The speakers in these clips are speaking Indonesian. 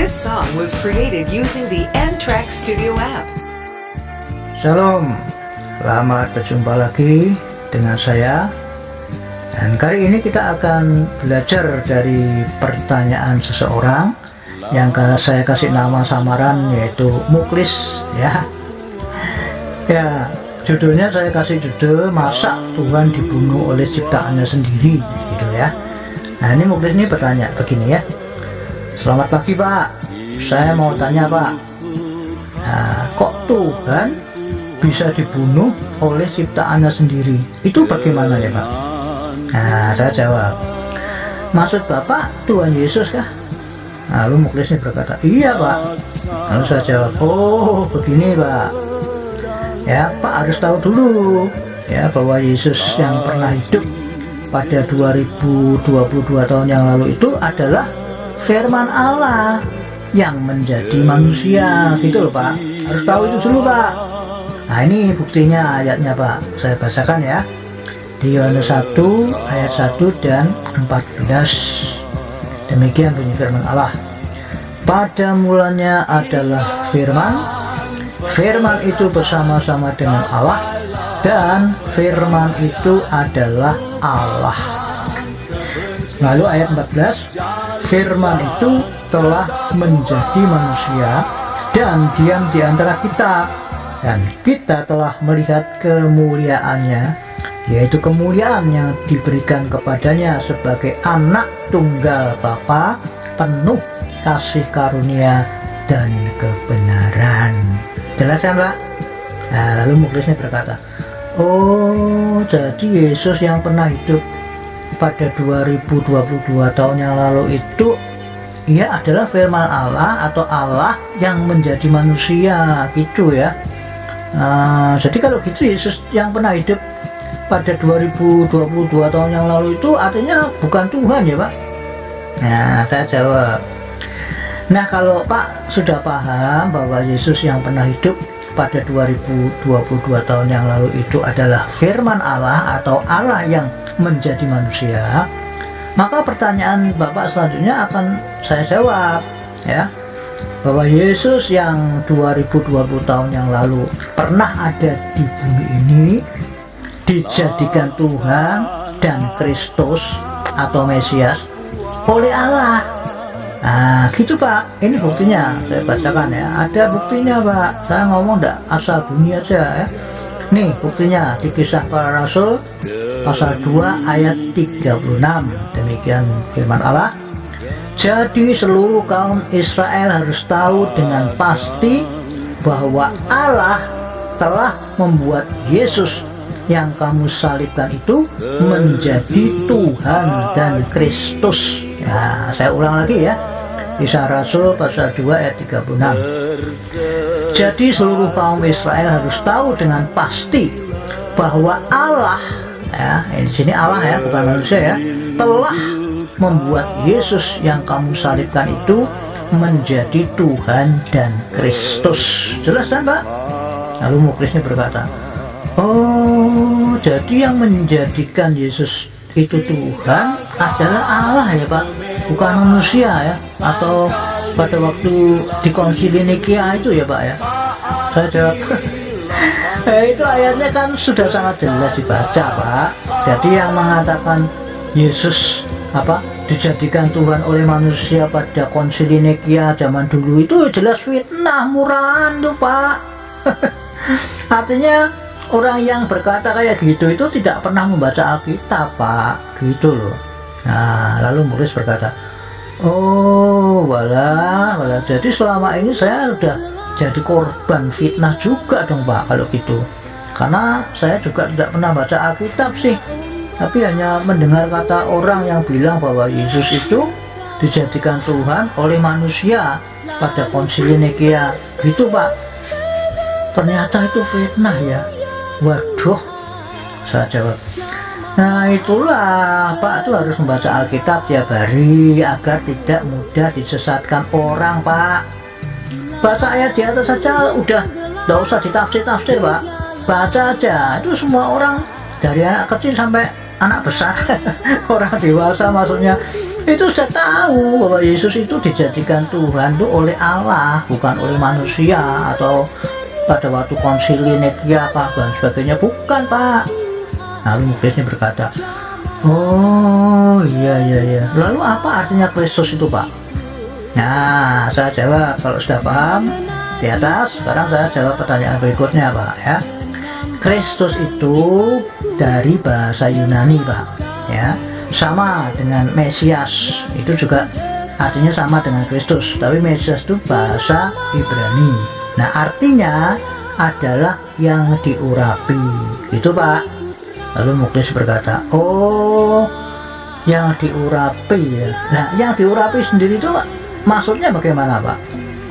This song was created using the N-Track Studio app. Shalom, selamat berjumpa lagi dengan saya. Dan kali ini kita akan belajar dari pertanyaan seseorang yang saya kasih nama samaran yaitu Muklis ya. Ya, judulnya saya kasih judul Masa Tuhan Dibunuh oleh Ciptaannya Sendiri gitu ya. Nah, ini Muklis ini bertanya begini ya. Selamat pagi Pak, saya mau tanya Pak, nah, kok Tuhan bisa dibunuh oleh ciptaannya sendiri? Itu bagaimana ya Pak? Nah, saya jawab, maksud Bapak Tuhan Yesus kah? Lalu Muklisnya berkata, iya Pak. Lalu saya jawab, oh begini Pak, ya Pak harus tahu dulu ya bahwa Yesus yang pernah hidup pada 2022 tahun yang lalu itu adalah firman Allah yang menjadi manusia gitu loh Pak. Harus tahu itu dulu Pak. Nah, ini buktinya ayatnya Pak, saya bacakan ya, di Yohanes 1 ayat 1 dan 14. Demikian bunyi firman Allah. Pada mulanya adalah firman, firman itu bersama-sama dengan Allah, dan firman itu adalah Allah. Lalu ayat 14, firman itu telah menjadi manusia dan diam di antara kita, dan kita telah melihat kemuliaannya, yaitu kemuliaan yang diberikan kepadanya sebagai anak tunggal Bapa, penuh kasih karunia dan kebenaran. Jelas kan Pak? Nah, lalu Muklisnya berkata, oh jadi Yesus yang pernah hidup pada 2022 tahun yang lalu itu ia adalah firman Allah atau Allah yang menjadi manusia gitu ya. Jadi kalau gitu Yesus yang pernah hidup pada 2022 tahun yang lalu itu artinya bukan Tuhan ya Pak? Nah, saya jawab, nah kalau Pak sudah paham bahwa Yesus yang pernah hidup pada 2022 tahun yang lalu itu adalah firman Allah atau Allah yang menjadi manusia, maka pertanyaan Bapak selanjutnya akan saya jawab ya, bahwa Yesus yang 2020 tahun yang lalu pernah ada di bumi ini dijadikan Tuhan dan Kristus atau Mesias oleh Allah. Nah gitu Pak, ini buktinya saya bacakan ya, ada buktinya Pak, saya ngomong enggak asal bunyi aja ya. Nih buktinya di Kisah Para Rasul pasal 2 ayat 36. Demikian firman Allah. Jadi seluruh kaum Israel harus tahu dengan pasti bahwa Allah telah membuat Yesus yang kamu salibkan itu menjadi Tuhan dan Kristus. Nah, saya ulang lagi ya. Kisah Rasul pasal 2 ayat 36. Jadi seluruh kaum Israel harus tahu dengan pasti bahwa Allah, ya, di sini Allah ya, bukan manusia ya, telah membuat Yesus yang kamu salibkan itu menjadi Tuhan dan Kristus. Jelas kan Pak? Lalu Muklisnya berkata, oh jadi yang menjadikan Yesus itu Tuhan adalah Allah ya Pak, bukan manusia ya, atau pada waktu di Konsili Nikeia itu ya Pak ya. Saya jawab, itu ayatnya kan sudah sangat jelas dibaca Pak. Jadi yang mengatakan Yesus dijadikan Tuhan oleh manusia pada Konsili Nikeia zaman dulu itu jelas fitnah murahan tuh Pak. Artinya orang yang berkata kayak gitu itu tidak pernah membaca Alkitab Pak, gitu loh. Nah lalu Muklis berkata, oh walah, jadi selama ini saya sudah jadi korban fitnah juga dong Pak kalau gitu, karena saya juga tidak pernah baca Alkitab sih, tapi hanya mendengar kata orang yang bilang bahwa Yesus itu dijadikan Tuhan oleh manusia pada Konsili Nikeia gitu Pak. Ternyata itu fitnah ya. Waduh, saya jawab, nah itulah Pak, itu harus membaca Alkitab tiap hari agar tidak mudah disesatkan orang Pak. Baca ayat di atas saja udah, tidak usah ditafsir-tafsir Pak, baca aja, itu semua orang dari anak kecil sampai anak besar orang dewasa maksudnya itu sudah tahu bahwa Yesus itu dijadikan Tuhan itu oleh Allah, bukan oleh manusia atau pada waktu konsili Nikia apa dan sebagainya, bukan Pak. Lalu muklisnya berkata, oh iya. Lalu apa artinya Kristus itu Pak? Nah, saya jawab kalau sudah paham di atas. Sekarang saya jawab pertanyaan berikutnya Pak ya. Kristus itu dari bahasa Yunani Pak ya, sama dengan Mesias, itu juga artinya sama dengan Kristus, tapi Mesias itu bahasa Ibrani. Nah artinya adalah yang diurapi gitu Pak. Lalu muklis berkata, oh yang diurapi ya. Nah yang diurapi sendiri itu maksudnya bagaimana Pak?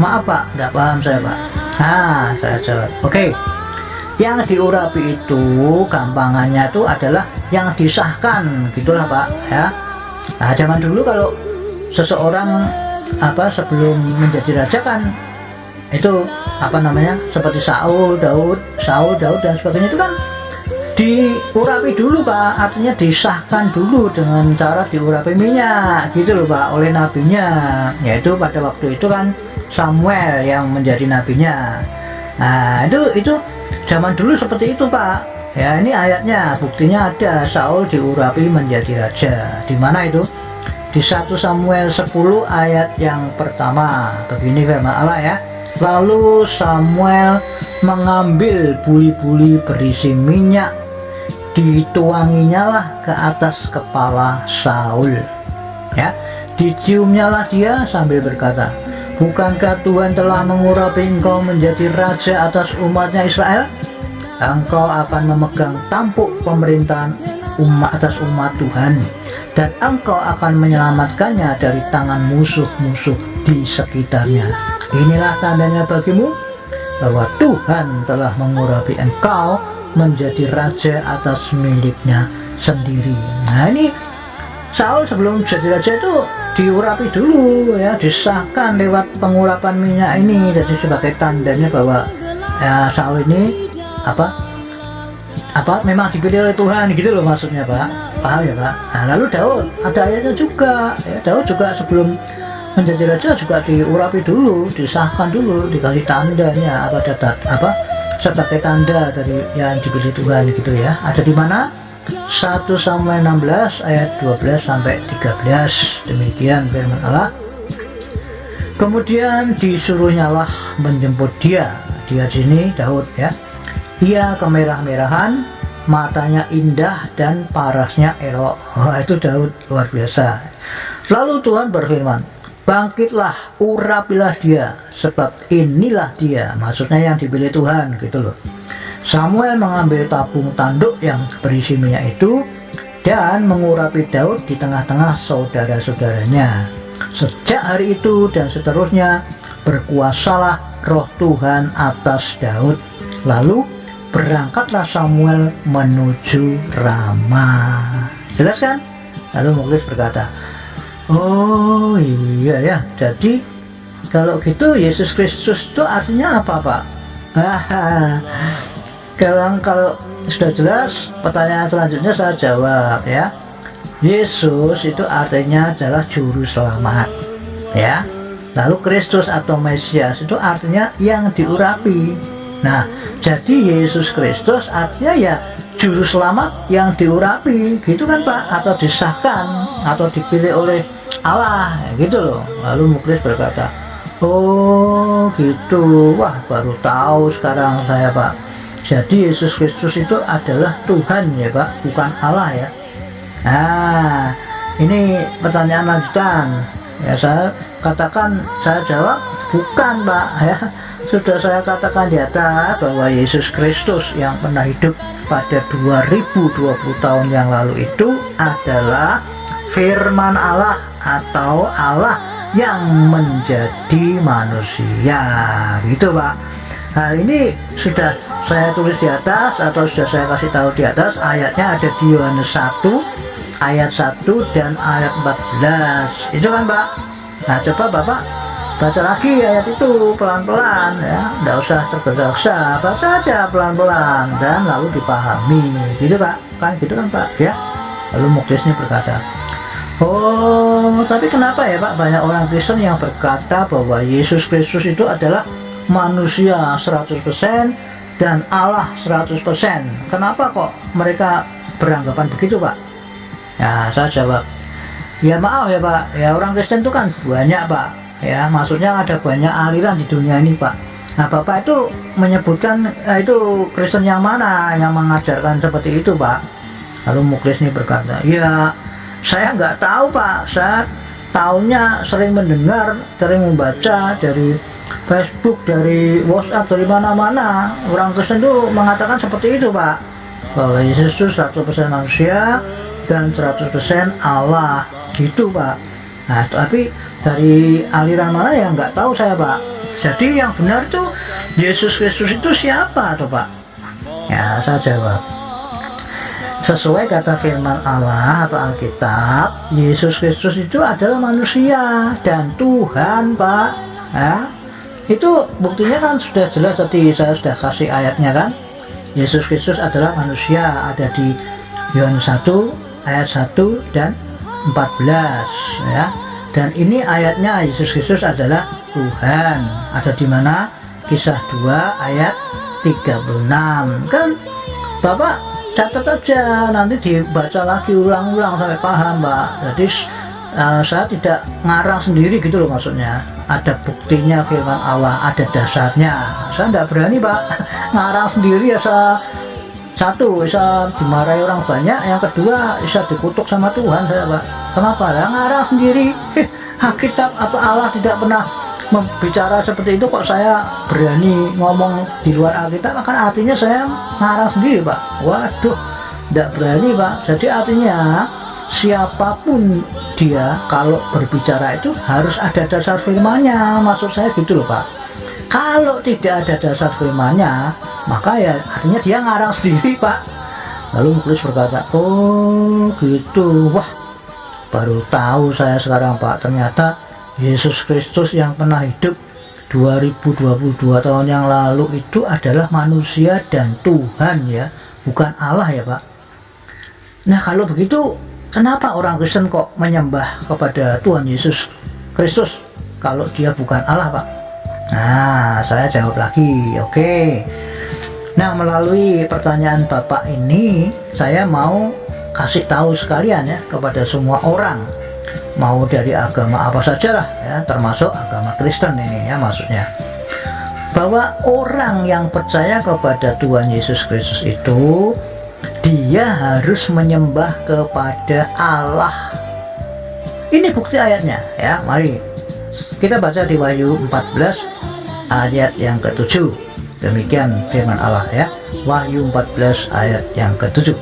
Maaf Pak, tidak paham saya Pak. Nah saya jawab, oke. Yang diurapi itu gampangannya itu adalah yang disahkan gitulah Pak ya. Nah zaman dulu kalau seseorang sebelum menjadi raja kan itu seperti Saul, Daud dan sebagainya itu kan diurapi dulu Pak, artinya disahkan dulu dengan cara diurapi minyak gitu loh Pak oleh nabinya, yaitu pada waktu itu kan Samuel yang menjadi nabinya. Nah itu zaman dulu seperti itu Pak ya. Ini ayatnya, buktinya ada, Saul diurapi menjadi raja. Di mana itu? Di 1 Samuel 10 ayat yang pertama. Begini firman Allah ya. Lalu Samuel mengambil buli-buli berisi minyak, dituanginya lah ke atas kepala Saul ya, diciumnyalah dia sambil berkata, bukankah Tuhan telah mengurapi engkau menjadi raja atas umatnya Israel? Engkau akan memegang tampuk pemerintahan atas umat Tuhan, dan engkau akan menyelamatkannya dari tangan musuh-musuh di sekitarnya. Inilah tandanya bagimu bahwa Tuhan telah mengurapi engkau menjadi raja atas miliknya sendiri. Nah ini Saul sebelum jadi raja itu diurapi dulu ya, disahkan lewat pengurapan minyak ini, jadi sebagai tandanya bahwa ya Saul ini memang dipilih oleh Tuhan gitu loh maksudnya Pak. Paham ya Pak? Nah lalu Daud ada ayatnya juga ya, Daud juga sebelum menjadi raja juga diurapi dulu, disahkan dulu, dikasih tandanya sebagai tanda dari yang dipilih Tuhan gitu ya. Ada di mana? 1 Samuel 16 ayat 12 sampai 13. Demikian firman Allah. Kemudian disuruhnyalah menjemput dia sini Daud ya. Ia kemerah-merahan, matanya indah dan parasnya elok. Itu Daud luar biasa. Lalu Tuhan berfirman, bangkitlah, urapilah dia, sebab inilah dia, maksudnya yang dipilih Tuhan gitu loh. Samuel mengambil tabung tanduk yang berisi minyak itu dan mengurapi Daud di tengah-tengah saudara-saudaranya. Sejak hari itu dan seterusnya berkuasalah roh Tuhan atas Daud. Lalu berangkatlah Samuel menuju Rama. Jelas kan? Lalu muklis berkata, oh iya ya, jadi kalau gitu Yesus Kristus itu artinya apa Pak? Kalau sudah jelas, pertanyaan selanjutnya saya jawab ya. Yesus itu artinya adalah juru selamat ya. Lalu Kristus atau Mesias itu artinya yang diurapi. Nah jadi Yesus Kristus artinya ya juru selamat yang diurapi gitu kan Pak, atau disahkan atau dipilih oleh Allah gitu loh. Lalu muklis berkata, oh gitu, wah baru tahu sekarang saya Pak. Jadi Yesus Kristus itu adalah Tuhan ya Pak, bukan Allah ya. Nah ini pertanyaan lanjutan ya, saya jawab bukan Pak ya. Sudah saya katakan di atas bahwa Yesus Kristus yang pernah hidup pada 2020 tahun yang lalu itu adalah firman Allah atau Allah yang menjadi manusia gitu Pak. Hal ini sudah saya tulis di atas atau sudah saya kasih tahu di atas, ayatnya ada di Yohanes 1 ayat 1 dan ayat 14 itu kan Pak. Nah coba Bapak baca lagi ayat itu pelan-pelan ya, tidak usah tergesa-gesa, baca aja pelan-pelan dan lalu dipahami gitu Pak, kan gitu kan Pak ya. Lalu muklisnya berkata, Oh, tapi kenapa ya Pak banyak orang Kristen yang berkata bahwa Yesus Kristus itu adalah manusia 100% dan Allah 100%? Kenapa kok mereka beranggapan begitu Pak? Ya, saya jawab, ya maaf ya Pak, ya orang Kristen itu kan banyak Pak. Ya, maksudnya ada banyak aliran di dunia ini Pak. Nah, Bapak itu menyebutkan itu Kristen yang mana yang mengajarkan seperti itu Pak? Lalu Muklis ini berkata, ya saya nggak tahu Pak, saya tahunya sering mendengar, sering membaca dari Facebook, dari WhatsApp, dari mana-mana. Orang Kristen itu mengatakan seperti itu Pak, bahwa Yesus itu 100% manusia dan 100% Allah, gitu Pak. Nah, tapi dari aliran mana ya nggak tahu saya Pak. Jadi yang benar tuh Yesus Kristus itu siapa tuh Pak? Ya, saya jawab, sesuai kata firman Allah atau Alkitab, Yesus Kristus itu adalah manusia dan Tuhan Pak. Ya, itu buktinya kan sudah jelas, tadi saya sudah kasih ayatnya kan. Yesus Kristus adalah manusia, ada di Yohanes 1 ayat 1 dan 14 ya. Dan ini ayatnya Yesus Kristus adalah Tuhan. Ada di mana? Kisah 2 ayat 36. Kan Bapak catat aja, nanti dibaca lagi ulang-ulang sampai paham Pak. Jadi saya tidak ngarang sendiri gitu loh, maksudnya ada buktinya firman Allah, ada dasarnya. Saya tidak berani Pak ngarang sendiri ya. Satu, bisa dimarahi orang banyak, yang kedua bisa dikutuk sama Tuhan saya Pak. Kenapa? Ya ngarang sendiri. Alkitab atau Allah tidak pernah membicara seperti itu, kok saya berani ngomong di luar Alkitab, akan artinya saya ngarang sendiri Pak. Waduh, tidak berani Pak. Jadi artinya siapapun dia kalau berbicara itu harus ada dasar firman-Nya, maksud saya gitu loh Pak. Kalau tidak ada dasar firman-Nya, maka ya artinya dia ngarang sendiri Pak. Lalu Muklis berkata, oh gitu, wah baru tahu saya sekarang Pak, ternyata Yesus Kristus yang pernah hidup 2022 tahun yang lalu itu adalah manusia dan Tuhan ya, bukan Allah ya Pak. Nah kalau begitu, kenapa orang Kristen kok menyembah kepada Tuhan Yesus Kristus kalau dia bukan Allah Pak? Nah, saya jawab lagi, oke. Nah, melalui pertanyaan Bapak ini, saya mau kasih tahu sekalian ya kepada semua orang, mau dari agama apa saja lah ya, termasuk agama Kristen ini ya maksudnya, bahwa orang yang percaya kepada Tuhan Yesus Kristus itu dia harus menyembah kepada Allah. Ini bukti ayatnya ya. Mari kita baca di Wahyu 14 ayat yang ke-7. Demikian firman Allah ya. Wahyu 14 ayat yang ke-7.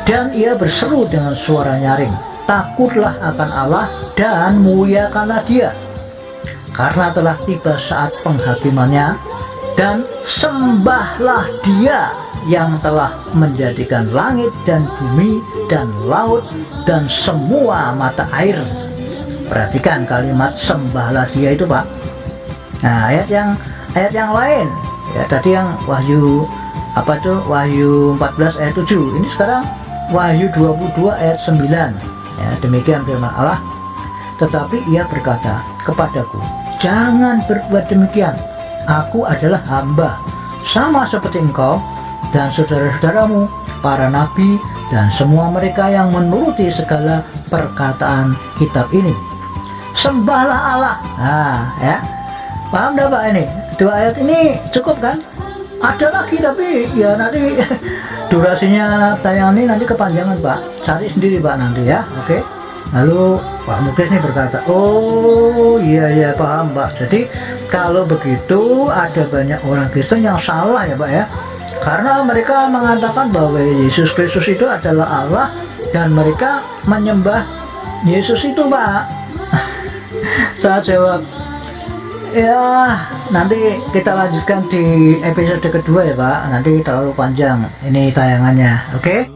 Dan ia berseru dengan suara nyaring, takutlah akan Allah dan muliakanlah Dia, karena telah tiba saat penghakimannya, dan sembahlah Dia yang telah menjadikan langit dan bumi dan laut dan semua mata air. Perhatikan kalimat sembahlah Dia itu Pak. Nah, ayat yang lain ya, tadi yang Wahyu apa tuh, Wahyu 14 ayat 7, ini sekarang Wahyu 22 ayat 9 ya. Demikian firman Allah, tetapi ia berkata kepadaku, jangan berbuat demikian, aku adalah hamba sama seperti engkau dan saudara-saudaramu para nabi dan semua mereka yang menuruti segala perkataan kitab ini. Sembahlah Allah. Nah ya, paham dah Pak ini? Dua ayat ini cukup kan? Ada lagi tapi ya nanti durasinya tayangan ini nanti kepanjangan Pak, cari sendiri Pak nanti ya. Oke. Lalu Pak Muklis ini berkata, oh iya paham Pak. Jadi kalau begitu ada banyak orang Kristen yang salah ya Pak ya, karena mereka mengatakan bahwa Yesus Kristus itu adalah Allah dan mereka menyembah Yesus itu Pak. Saya jawab, ya nanti kita lanjutkan di episode kedua ya Pak, nanti terlalu panjang ini tayangannya. Oke.